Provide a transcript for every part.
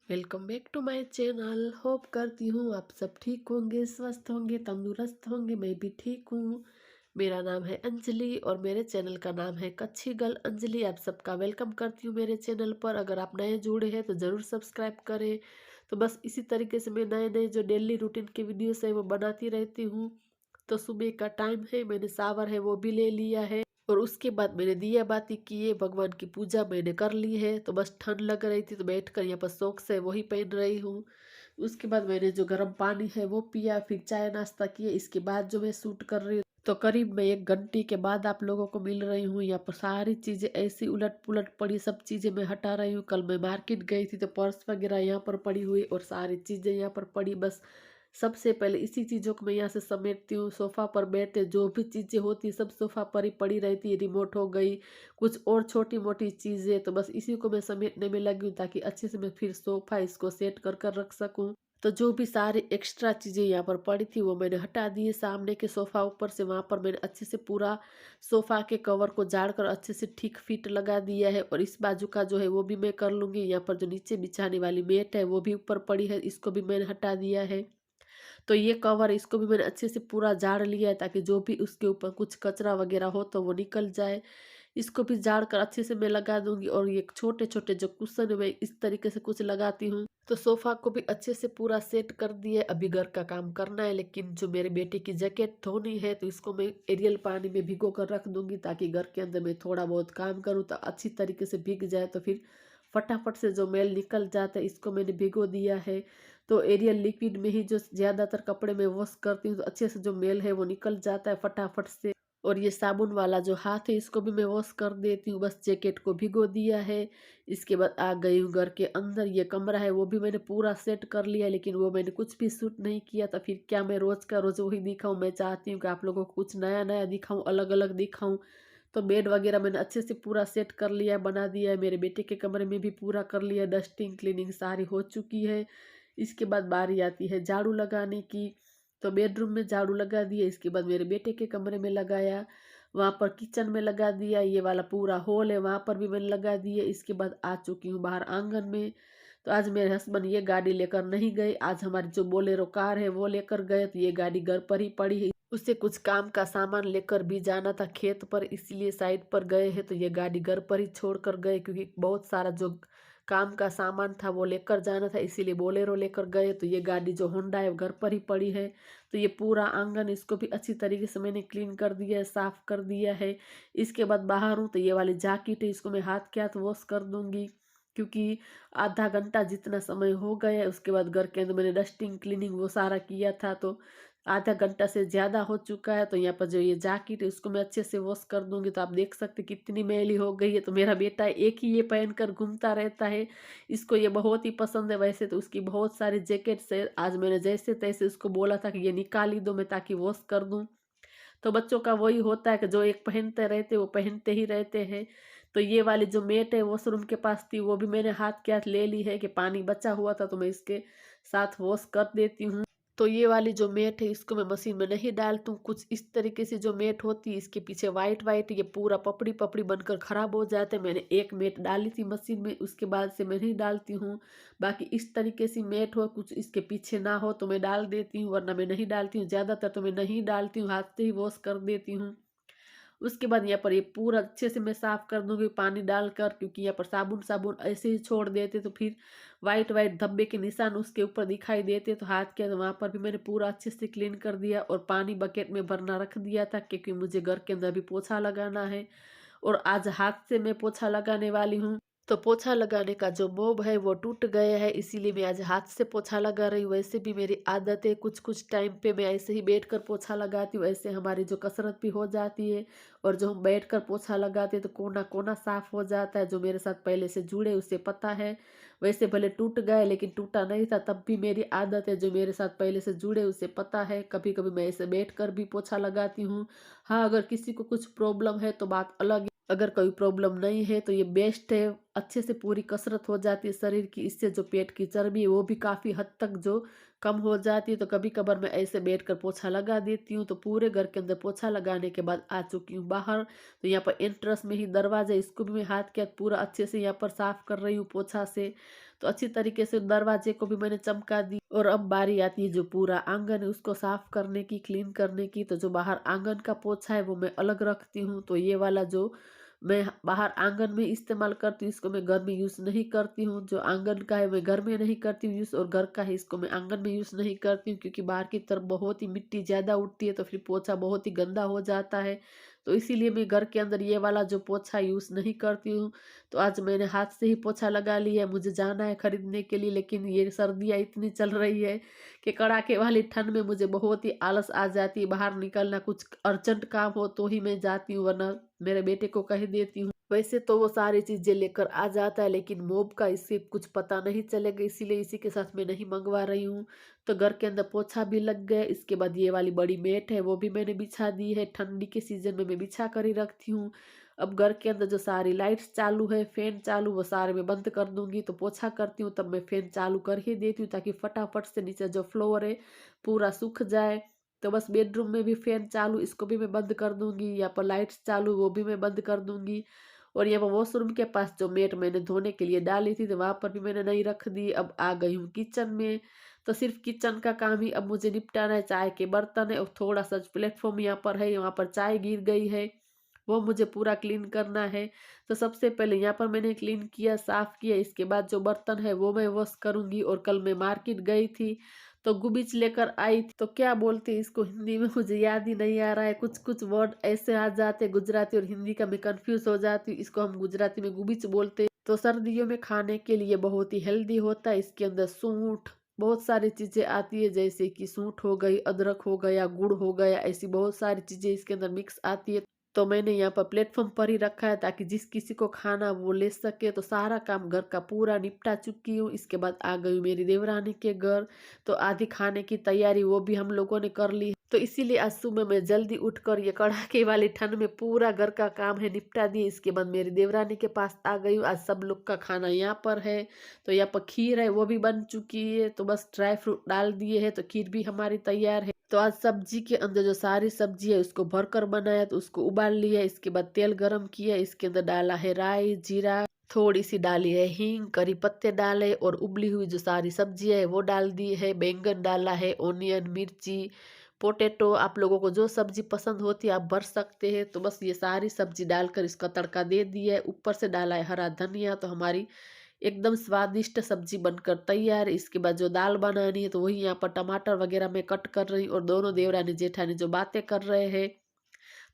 Welcome back to my channel. Hope करती हूँ आप सब ठीक होंगे, स्वस्थ होंगे, तंदुरुस्त होंगे। मैं भी ठीक हूँ। मेरा नाम है अंजलि और मेरे चैनल का नाम है कच्छी गर्ल अंजलि। आप सबका वेलकम करती हूँ मेरे चैनल पर। अगर आप नए जुड़े हैं तो ज़रूर सब्सक्राइब करें। तो बस इसी तरीके से मैं नए नए जो डेली रूटीन के वीडियोस है वो बनाती रहती हूँ। तो सुबह का टाइम है, मैंने शावर है वो भी ले लिया है और उसके बाद मैंने दिया बाती किए, भगवान की पूजा मैंने कर ली है। तो बस ठंड लग रही थी तो बैठकर यहाँ पर शौक से वही पहन रही हूँ। उसके बाद मैंने जो गर्म पानी है वो पिया, फिर चाय नाश्ता किए। इसके बाद जो मैं शूट कर रही हूँ तो करीब मैं 1 घंटे के बाद आप लोगों को मिल रही हूँ। यहाँ पर सारी चीज़ें ऐसी उलट पुलट पड़ी, सब चीज़ें मैं हटा रही हूँ। कल मैं मार्केट गई थी तो पर्स वगैरह यहाँ पर पड़ी हुई और सारी चीज़ें यहाँ पर पड़ी। बस सबसे पहले इसी चीज़ों को मैं यहाँ से समेटती हूँ। सोफ़ा पर बैठे जो भी चीज़ें होती सब सोफ़ा पर ही पड़ी रहती है। रिमोट हो गई, कुछ और छोटी मोटी चीज़ें, तो बस इसी को मैं समेटने में लगी हूँ ताकि अच्छे से मैं फिर सोफ़ा इसको सेट कर रख सकूँ। तो जो भी सारी एक्स्ट्रा चीज़ें यहाँ पर पड़ी थी वो मैंने हटा दी है। सामने के सोफ़ा ऊपर से वहाँ पर मैंने अच्छे से पूरा सोफ़ा के कवर को झाड़ कर अच्छे से ठीक फिट लगा दिया है। और इस बाजू का जो है वो भी मैं कर लूँगी। यहाँ पर जो नीचे बिछाने वाली मेट है वो भी ऊपर पड़ी है, इसको भी मैंने हटा दिया है। तो ये कवर इसको भी मैंने अच्छे से पूरा झाड़ लिया है ताकि जो भी उसके ऊपर कुछ कचरा वगैरह हो तो वो निकल जाए। इसको भी झाड़ कर अच्छे से मैं लगा दूंगी। और ये छोटे छोटे जो कुशन है मैं इस तरीके से कुछ लगाती हूँ। तो सोफा को भी अच्छे से पूरा सेट कर दिए। अभी घर का काम करना है, लेकिन जो मेरे बेटे की जैकेट धोनी है तो इसको मैं एरियल पानी में भिगो कर रख दूंगी ताकि घर के अंदर मैं थोड़ा बहुत काम करूँ तो अच्छी तरीके से भीग जाए, तो फिर फटाफट से जो मैल निकल जाता है। इसको मैंने भिगो दिया है। तो एरियल लिक्विड में ही जो ज़्यादातर कपड़े में वॉश करती हूँ तो अच्छे से जो मेल है वो निकल जाता है फटाफट से। और ये साबुन वाला जो हाथ है इसको भी मैं वॉश कर देती हूँ। बस जैकेट को भिगो दिया है। इसके बाद आ गई हूँ घर के अंदर। ये कमरा है वो भी मैंने पूरा सेट कर लिया, लेकिन वो मैंने कुछ भी शूट नहीं किया। तो फिर क्या मैं रोज़ का रोज़ वही दिखाऊँ? मैं चाहती हूँ कि आप लोगों को कुछ नया नया दिखाऊँ, अलग अलग दिखाऊँ। तो बेड वगैरह मैंने अच्छे से पूरा सेट कर लिया है, बना दिया है। मेरे बेटे के कमरे में भी पूरा कर लिया है, डस्टिंग क्लीनिंग सारी हो चुकी है। इसके बाद बारी आती है झाड़ू लगाने की। तो बेडरूम में झाड़ू लगा दिया, इसके बाद मेरे बेटे के कमरे में लगाया, वहाँ पर किचन में लगा दिया, ये वाला पूरा हॉल है वहाँ पर भी मैंने लगा दिया। इसके बाद आ चुकी हूँ बाहर आंगन में। तो आज मेरे हस्बैंड ये गाड़ी लेकर नहीं गए, आज हमारी जो बोलेरो कार है वो लेकर गए। तो ये गाड़ी घर पर ही पड़ी है, उससे कुछ काम का सामान लेकर भी जाना था खेत पर, इसलिए साइड पर गए हैं। तो ये गाड़ी घर पर ही छोड़ कर गए क्योंकि बहुत सारा जो काम का सामान था वो लेकर जाना था, इसीलिए बोलेरो लेकर गए। तो ये गाड़ी जो होंडा है वो घर पर ही पड़ी है। तो ये पूरा आंगन इसको भी अच्छी तरीके से मैंने क्लीन कर दिया है, साफ कर दिया है। इसके बाद बाहर हूँ तो ये वाली जैकेट है इसको मैं हाथ के हाथ वॉश कर दूंगी, क्योंकि आधा घंटा जितना समय हो गया है। उसके बाद घर के अंदर मैंने डस्टिंग क्लीनिंग वो सारा किया था, तो आधा घंटा से ज़्यादा हो चुका है। तो यहाँ पर जो ये जैकेट है उसको मैं अच्छे से वॉश कर दूंगी। तो आप देख सकते कितनी मैली हो गई है। तो मेरा बेटा एक ही ये पहन कर घूमता रहता है, इसको ये बहुत ही पसंद है। वैसे तो उसकी बहुत सारी जैकेट्स है, आज मैंने जैसे तैसे उसको बोला था कि ये निकाल ही दो मैं ताकि वॉश कर दूं। तो बच्चों का वही होता है कि जो एक पहनते रहते वो पहनते ही रहते हैं। तो ये वाली जो मेट है वॉशरूम के पास थी वो भी मैंने हाथ के हाथ ले ली है कि पानी बचा हुआ था तो मैं इसके साथ वॉश कर देती हूँ। तो ये वाली जो मेट है इसको मैं मशीन में नहीं डालती हूँ। कुछ इस तरीके से जो मेट होती है इसके पीछे वाइट वाइट ये पूरा पपड़ी पपड़ी बनकर खराब हो जाते हैं। मैंने एक मेट डाली थी मशीन में, उसके बाद से मैं नहीं डालती हूँ। बाकी इस तरीके से मेट हो कुछ इसके पीछे ना हो तो मैं डाल देती हूँ, वरना मैं नहीं डालती हूँ। ज़्यादातर तो मैं नहीं डालती हूँ, हाथ से ही वॉश कर देती हूँ। उसके बाद यहाँ पर ये पूरा अच्छे से मैं साफ कर दूंगी पानी डालकर, क्योंकि यहाँ पर साबुन साबुन ऐसे ही छोड़ देते तो फिर वाइट वाइट धब्बे के निशान उसके ऊपर दिखाई देते। तो हाथ के वहाँ पर भी मैंने पूरा अच्छे से क्लीन कर दिया और पानी बकेट में भरना रख दिया था, क्योंकि मुझे घर के अंदर भी पोछा लगाना है। और आज हाथ से मैं पोछा लगाने वाली हूँ। तो पोछा लगाने का जो मोब है वो टूट गया है, इसीलिए मैं आज हाथ से पोछा लगा रही हूँ। वैसे भी मेरी आदत है कुछ कुछ टाइम पे मैं ऐसे ही बैठकर पोछा लगाती हूँ, ऐसे हमारी जो कसरत भी हो जाती है। और जो हम बैठकर पोछा लगाते हैं तो कोना कोना साफ हो जाता है। जो मेरे साथ पहले से जुड़े उसे पता है। वैसे भले टूट गए लेकिन टूटा नहीं था, तब भी मेरी आदत है। जो मेरे साथ पहले से जुड़े उसे पता है। कभी कभी मैं ऐसे बैठकर भी पोछा लगाती हूँ। हाँ, अगर किसी को कुछ प्रॉब्लम है तो बात अलग है, अगर कोई प्रॉब्लम नहीं है तो ये बेस्ट है। अच्छे से पूरी कसरत हो जाती है शरीर की, इससे जो पेट की चर्बी है वो भी काफ़ी हद तक जो कम हो जाती है। तो कभी कभार मैं ऐसे बैठकर पोछा लगा देती हूँ। तो पूरे घर के अंदर पोछा लगाने के बाद आ चुकी हूँ बाहर। तो यहाँ पर एंट्रेंस में ही दरवाजा, इसको भी मैं हाथ के हाथ पूरा अच्छे से यहाँ पर साफ कर रही हूँ पोछा से। तो अच्छी तरीके से दरवाजे को भी मैंने चमका दी। और अब बारी आती है जो पूरा आंगन है उसको साफ करने की, क्लीन करने की। तो जो बाहर आंगन का पोछा है वो मैं अलग रखती हूँ। तो ये वाला जो मैं बाहर आंगन में इस्तेमाल करती हूँ इसको मैं घर में यूज़ नहीं करती हूँ। जो आंगन का है मैं घर में नहीं करती हूँ यूज़, और घर का है इसको मैं आंगन में यूज़ नहीं करती हूँ, क्योंकि बाहर की तरफ बहुत ही मिट्टी ज़्यादा उठती है तो फिर पोछा बहुत ही गंदा हो जाता है। तो इसीलिए मैं घर के अंदर ये वाला जो पोछा यूज़ नहीं करती हूँ। तो आज मैंने हाथ से ही पोछा लगा लिया है। मुझे जाना है खरीदने के लिए, लेकिन ये सर्दियाँ इतनी चल रही है कि कड़ाके वाली ठंड में मुझे बहुत ही आलस आ जाती है बाहर निकलना। कुछ अर्जेंट काम हो तो ही मैं जाती हूँ, वरना मेरे बेटे को कह देती हूँ। वैसे तो वो सारी चीजें लेकर आ जाता है, लेकिन मोब का इससे कुछ पता नहीं चलेगा, इसीलिए इसी के साथ मैं नहीं मंगवा रही हूँ। तो घर के अंदर पोछा भी लग गया। इसके बाद ये वाली बड़ी मेट है वो भी मैंने बिछा दी है। ठंडी के सीजन में मैं बिछा कर ही रखती हूँ। अब घर के अंदर जो सारी लाइट्स चालू है, फैन चालू, वो सारे मैं बंद कर दूंगी। तो पोछा करती हूँ तब मैं फैन चालू कर ही देती हूँ, ताकि फटाफट से नीचे जो फ्लोर है पूरा सूख जाए। तो बस बेडरूम में भी फैन चालू, इसको भी मैं बंद कर दूंगी। यहाँ पर लाइट्स चालू, वो भी मैं बंद कर दूंगी। और यहाँ पर वॉशरूम के पास जो मैट मैंने धोने के लिए डाली थी तो वहां पर भी मैंने नहीं रख दी। अब आ गई हूँ किचन में। तो सिर्फ किचन का काम ही अब मुझे निपटाना है। चाय के बर्तन है और थोड़ा सा प्लेटफॉर्म यहाँ पर है, वहां पर चाय गिर गई है, वो मुझे पूरा क्लीन करना है। तो सबसे पहले यहाँ पर मैंने क्लीन किया, साफ किया। इसके बाद जो बर्तन है वो मैं वॉश करूंगी। और कल मैं मार्केट गई थी तो गुबिच लेकर आई थी। तो क्या बोलते हैं इसको हिंदी में मुझे याद ही नहीं आ रहा है। कुछ कुछ वर्ड ऐसे आ जाते हैं गुजराती और हिंदी का, मैं कंफ्यूज हो जाती हूँ। इसको हम गुजराती में गुबिच बोलते हैं। तो सर्दियों में खाने के लिए बहुत ही हेल्दी होता है। इसके अंदर सूंठ, बहुत सारी चीजें आती है, जैसे कि सूंठ हो गई, अदरक हो गया, गुड़ हो गया, ऐसी बहुत सारी चीजें इसके अंदर मिक्स आती है। तो मैंने यहाँ पर प्लेटफॉर्म पर ही रखा है ताकि जिस किसी को खाना वो ले सके। तो सारा काम घर का पूरा निपटा चुकी हूँ। इसके बाद आ गई मेरी देवरानी के घर। तो आधी खाने की तैयारी वो भी हम लोगों ने कर ली। तो इसीलिए आज सुबह मैं जल्दी उठकर ये कड़ाके वाली ठंड में पूरा घर का काम है निपटा दिए। इसके बाद मेरी देवरानी के पास आ गई हूँ। आज सब लोग का खाना यहाँ पर है। तो यहाँ पर खीर है वो भी बन चुकी है, तो बस ड्राई फ्रूट डाल दिए है तो खीर भी हमारी तैयार है। तो आज सब्जी के अंदर जो सारी सब्जी है उसको भरकर बनाया, तो उसको उबाल लिया। इसके बाद तेल गरम किया, इसके अंदर डाला है राई, जीरा, थोड़ी सी डाली है हींग, करी पत्ते डाले, और उबली हुई जो सारी सब्जी है वो डाल दी है। बैंगन डाला है, ओनियन, मिर्ची, पोटैटो, आप लोगों को जो सब्जी पसंद होती है आप भर सकते हैं। तो बस ये सारी सब्जी डालकर इसका तड़का दे दिया है। ऊपर से डाला है हरा धनिया। तो हमारी एकदम स्वादिष्ट सब्जी बनकर तैयार है। इसके बाद जो दाल बनानी है तो वही यहाँ पर टमाटर वगैरह मैं कट कर रही हूँ, और दोनों देवरानी जेठानी जो बातें कर रहे हैं।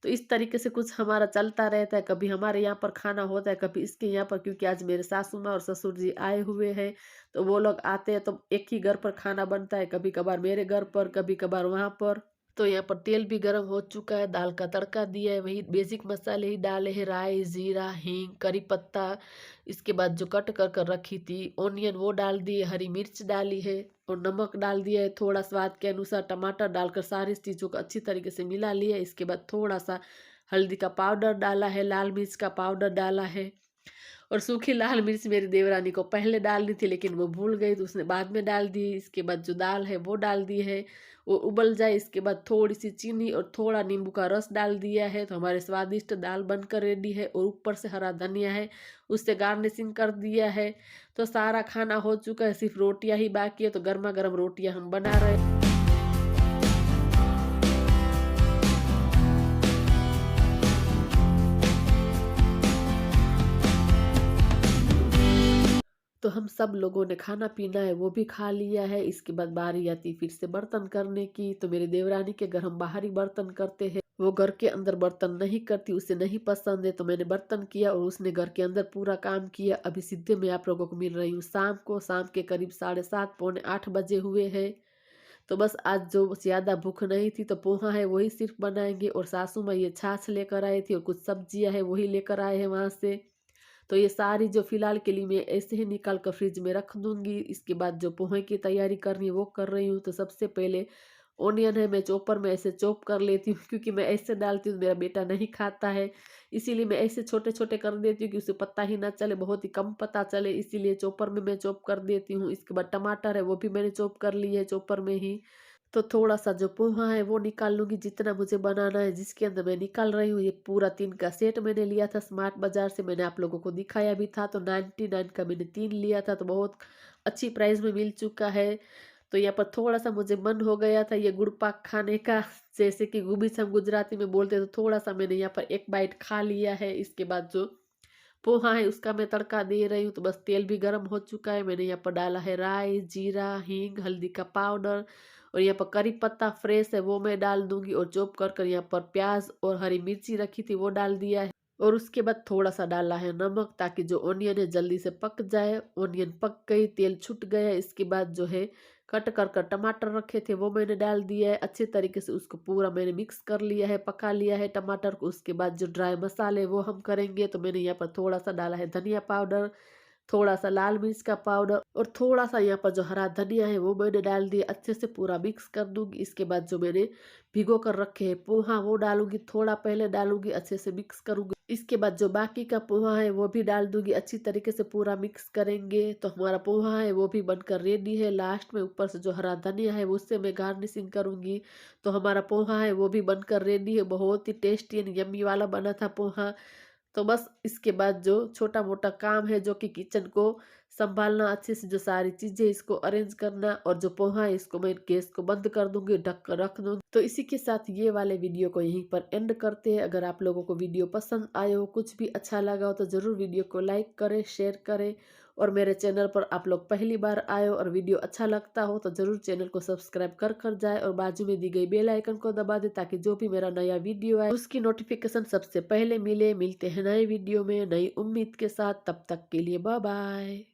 तो इस तरीके से कुछ हमारा चलता रहता है। कभी हमारे यहाँ पर खाना होता है, कभी इसके यहाँ पर, क्योंकि आज मेरे सासू माँ और ससुर जी आए हुए हैं। तो वो लोग आते हैं तो एक ही घर पर खाना बनता है, कभी कभार मेरे घर पर, कभी कभार वहाँ पर। तो यहाँ पर तेल भी गर्म हो चुका है, दाल का तड़का दिया है, वही बेसिक मसाले ही डाले हैं, राई, जीरा, हींग, करी पत्ता। इसके बाद जो कट कर कर रखी थी ओनियन वो डाल दिए, हरी मिर्च डाली है, और नमक डाल दिया है थोड़ा स्वाद के अनुसार। टमाटर डालकर सारी चीज़ों को अच्छी तरीके से मिला लिया। इसके बाद थोड़ा सा हल्दी का पाउडर डाला है, लाल मिर्च का पाउडर डाला है, और सूखी लाल मिर्च मेरी देवरानी को पहले डालनी थी लेकिन वो भूल गई तो उसने बाद में डाल दी। इसके बाद जो दाल है वो डाल दी है, वो उबल जाए। इसके बाद थोड़ी सी चीनी और थोड़ा नींबू का रस डाल दिया है। तो हमारे स्वादिष्ट दाल बनकर रेडी है, और ऊपर से हरा धनिया है उससे गार्निशिंग कर दिया है। तो सारा खाना हो चुका है, सिर्फ रोटियां ही बाकी है। तो गर्मा गर्म रोटियां हम बना रहे हैं। तो हम सब लोगों ने खाना पीना है वो भी खा लिया है। इसके बाद बारी आती फिर से बर्तन करने की। तो मेरी देवरानी के घर हम बाहर ही बर्तन करते हैं, वो घर के अंदर बर्तन नहीं करती, उसे नहीं पसंद है। तो मैंने बर्तन किया और उसने घर के अंदर पूरा काम किया। अभी सीधे मैं आप लोगों को मिल रही हूँ शाम को। शाम के करीब 7:30 पौने 8 बजे हुए हैं। तो बस आज जो ज्यादा भूख नहीं थी तो पोहा है वही सिर्फ बनाएंगे, और सासू माँ ये छाछ लेकर आई थी और कुछ सब्जियां है वही लेकर आए हैं वहां से। तो ये सारी जो फिलहाल के लिए मैं ऐसे ही निकाल कर फ्रिज में रख दूंगी। इसके बाद जो पोहे की तैयारी करनी है वो कर रही हूँ। तो सबसे पहले ओनियन है मैं चॉपर में ऐसे चॉप कर लेती हूँ, क्योंकि मैं ऐसे डालती हूँ मेरा बेटा नहीं खाता है, इसीलिए मैं ऐसे छोटे छोटे कर देती हूँ कि उसे पता ही ना चले, बहुत ही कम पता चले, इसीलिए चॉपर में मैं चॉप कर देती हूँ। इसके बाद टमाटर है वो भी मैंने चॉप कर ली है चॉपर में ही। तो थोड़ा-सा जो पोहा है वो निकाल लूँगी जितना मुझे बनाना है, जिसके अंदर मैं निकाल रही हूँ। ये पूरा 3 का सेट मैंने लिया था स्मार्ट बाज़ार से, मैंने आप लोगों को दिखाया भी था। तो 99 का मैंने 3 लिया था, तो बहुत अच्छी प्राइस में मिल चुका है। तो यहाँ पर थोड़ा-सा मुझे मन हो गया था ये गुड़ पाक खाने का, जैसे कि गुमिस हम गुजराती में बोलते हैं, तो थोड़ा-सा मैंने यहाँ पर 1 बाइट खा लिया है। इसके बाद जो पोहा है उसका मैं तड़का दे रही हूँ, तो बस तेल भी गर्म हो चुका है। मैंने यहाँ पर डाला है राई, जीरा, हींग, हल्दी का पाउडर और यहाँ पर करी पत्ता फ्रेश है वो मैं डाल दूँगी और चॉप कर कर यहाँ पर प्याज़ और हरी मिर्ची रखी थी वो डाल दिया है। और उसके बाद थोड़ा-सा डाला है नमक, ताकि जो ओनियन है जल्दी से पक जाए। ओनियन पक गई, तेल छूट गया। इसके बाद जो है कट कर कर टमाटर रखे थे वो मैंने डाल दिया है। अच्छे तरीके से उसको पूरा मैंने मिक्स कर लिया है, पका लिया है टमाटर को। उसके बाद जो ड्राई मसाले वो हम करेंगे, तो मैंने यहाँ पर थोड़ा-सा डाला है धनिया पाउडर, थोड़ा-सा लाल मिर्च का पाउडर और थोड़ा-सा यहाँ पर जो हरा धनिया है वो मैंने डाल दिया। अच्छे से पूरा मिक्स कर दूँगी। इसके बाद जो मैंने भिगो कर रखे हैं पोहा वो डालूँगी, थोड़ा पहले डालूँगी, अच्छे से मिक्स करूँगी। इसके बाद जो बाकी का पोहा है वो भी डाल दूँगी, अच्छी तरीके से पूरा मिक्स करेंगे। तो हमारा पोहा है वो भी बनकर रेडी है। लास्ट में ऊपर से जो हरा धनिया है उससे मैं गार्निशिंग करूँगी। तो हमारा पोहा है वो भी बनकर रेडी है। बहुत ही टेस्टी एंड यम्मी वाला बना था पोहा। तो बस इसके बाद जो छोटा-मोटा काम है, जो कि किचन को सँभालना, अच्छे से जो सारी चीज़ें इसको अरेंज करना और जो पोहा है इसको मैं गैस को बंद कर दूँगी, ढक कर रख दूँगी। तो इसी के साथ ये वाले वीडियो को यहीं पर एंड करते हैं। अगर आप लोगों को वीडियो पसंद आए हो, कुछ भी अच्छा लगा हो, तो ज़रूर वीडियो को लाइक करें, शेयर करें और मेरे चैनल पर आप लोग पहली बार आए हो और वीडियो अच्छा लगता हो तो ज़रूर चैनल को सब्सक्राइब कर कर जाए और बाजू में दी गई बेल आइकन को दबा दे, ताकि जो भी मेरा नया वीडियो आए उसकी नोटिफिकेशन सबसे पहले मिले। मिलते हैं नए वीडियो में नई उम्मीद के साथ, तब तक के लिए बाय बाय।